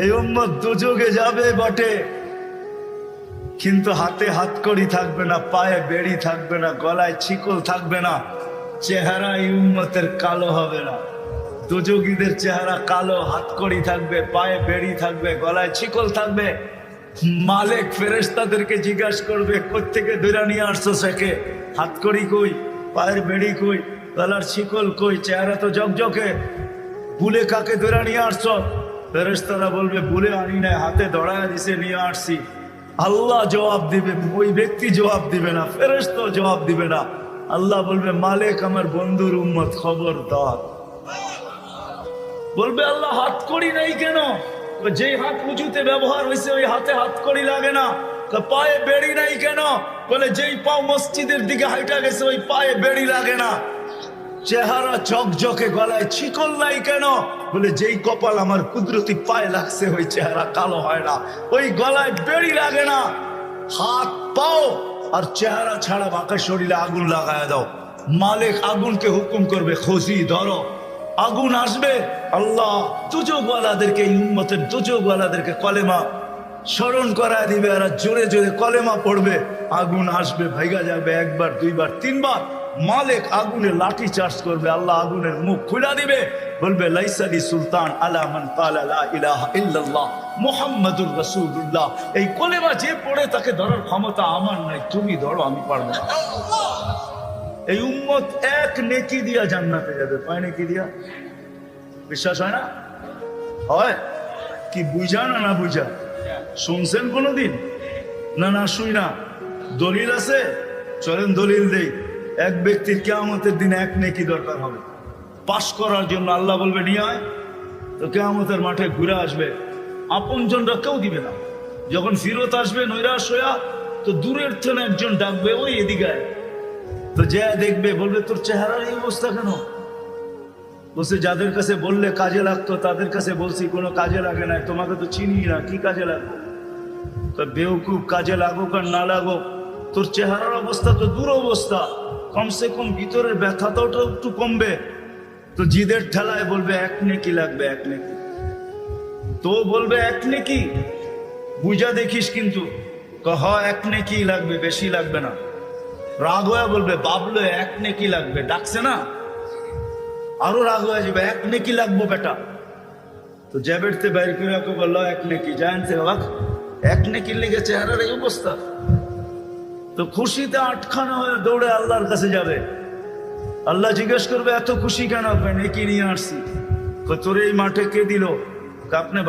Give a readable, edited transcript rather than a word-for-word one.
এই উম্মত দুযোগে যাবে বটে, কিন্তু হাতে হাতকড়ি থাকবে না, পায়ে বেড়ি থাকবে না, গলায় ছিকল থাকবে না, চেহারা এই উম্মতের কালো হবে না। দুযোগীদের চেহারা কালো, হাতকড়ি থাকবে, পায়ে বেড়ি থাকবে, গলায় ছিকল থাকবে। মালিক ফেরেশতাদেরকে জিজ্ঞাসা করবে, কোত্থেকে ধরে নিয়ে আসছো সেকে? হাতকড়ি কই, পায়ের বেড়ি কই, গলার ছিকল কই, চেহারা তো জকজকে, বুলে কাকে ধরে নিয়ে আসছো? ফেরেশতারা বলবে, বুলে আনি নাই, হাতে ধরায় দিছে নিয়ে আসছি। আল্লাহ জবাব দিবে, ওই ব্যক্তি জবাব দিবে না, ফেরেশতা জবাব দিবে না। আল্লাহ বলবে, মালিক আমার বন্ধুর উম্মত, খবরদার। বলবে, আল্লাহ হাতকড়ি নাই কেন? যেই হাত উঁচুতে ব্যবহার হয়েছে ওই হাতে হাতকড়ি লাগে না। পায়ে বেড়ি নাই কেন? বলে যেই পাও মসজিদের দিকে হাইটা গেছে ওই পায়ে বেড়ি লাগে না। চেহারা ঝকঝকে, গলায় ছিকল নাই কেন? বলে যেই কপাল আমার কুদরতি পায়ে লাগছে ওই চেহারা কালো হয় না, ওই গলায় বেড়ি লাগে না। হাত পাও আর চেহারা ছাড়া বাঁকা শরীরে আগুন লাগায় দাও। মালিক আগুনকে হুকুম করবে, খোঁজি ধরো। আগুন আসবে, আল্লাহ দুযোগওয়ালাদেরকে, উম্মতের দুযোগওয়ালাদেরকে কলেমা স্মরণ করায় দিবে, আর জোরে জোরে কলেমা পড়বে। আগুন আসবে, ভাইগা যাবে, একবার দুইবার তিনবার। মালিক আগুনে লাঠি চার্জ করবে, আল্লাহ আগুনের মুখ খুলে দিবে, বলবে, লাইসালি সুলতান আলা মান ক্বালা লা ইলাহা ইল্লাল্লাহ মুহাম্মাদুর রাসূলুল্লাহ। এই কলেমা যে পড়ে তাকে ধরার ক্ষমতা আমার নাই, তুমি ধরো, আমি পারবো না। এই উম্মত এক নেকি দিয়া জান্নাতে যাবে। কয় নেকি দিয়া? বিশ্বাস হয় না? হয় কি? বুঝা না না বুঝা? শুনছেন কোনদিন? না না শুই না। দলিল আছে? চলেন দলিল দেই। এক ব্যক্তির কিয়ামতের দিন এক নেকি দরকার হবে পাশ করার জন্য। আল্লাহ বলবে নিয়ে আয়, তো কিয়ামতের মাঠে ঘুরে আসবে, আপনজনরা কেউ দিবে না। যখন ফিরত আসবে নৈরাশ হইয়া, তো দূরের থেকে একজন ডাকবে, ওই এদিকে আয়। তো যে দেখবে বলবে, তোর চেহারার এই অবস্থা কেন? বলছে, যাদের কাছে বললে কাজে লাগতো তাদের কাছে বলছি, কোনো কাজে লাগে না, তোমাকে তো চিনি না, কি কাজে লাগবে? তো বেউকুব, কাজে লাগুক আর না লাগুক, তোর চেহারার অবস্থা তো দুরবস্থা, কমসে কম ভিতরের ব্যথাটাও একটু কমবে। তো জিদের ঠেলায় বলবে, এক নেকি লাগবে, এক নেকি। তো বলবে, এক নেকি বুঝা দেখিস কিন্তু। হ, এক নেকি লাগবে, বেশি লাগবে না। রাগ হয়ে বলবে, বাবলো এক নেকি লাগবে, ডাকছে না, আরো রাগ হয়ে যাবে, এক নেকি লাগবো বেটা। তো জ্যাবেটতে বাইর করে বললো, এক নেকি। জানতে অবাক, এক নেকির লেগে চেহারার এই অবস্থা। তো খুশিতে আটখানা হয়ে দৌড়ে আল্লাহর কাছে যাবে। আল্লাহ জিজ্ঞেস করবে, এত খুশি কেন? নেকি নিয়ে আসছি। তোর এই মাঠে কে দিল? আপনি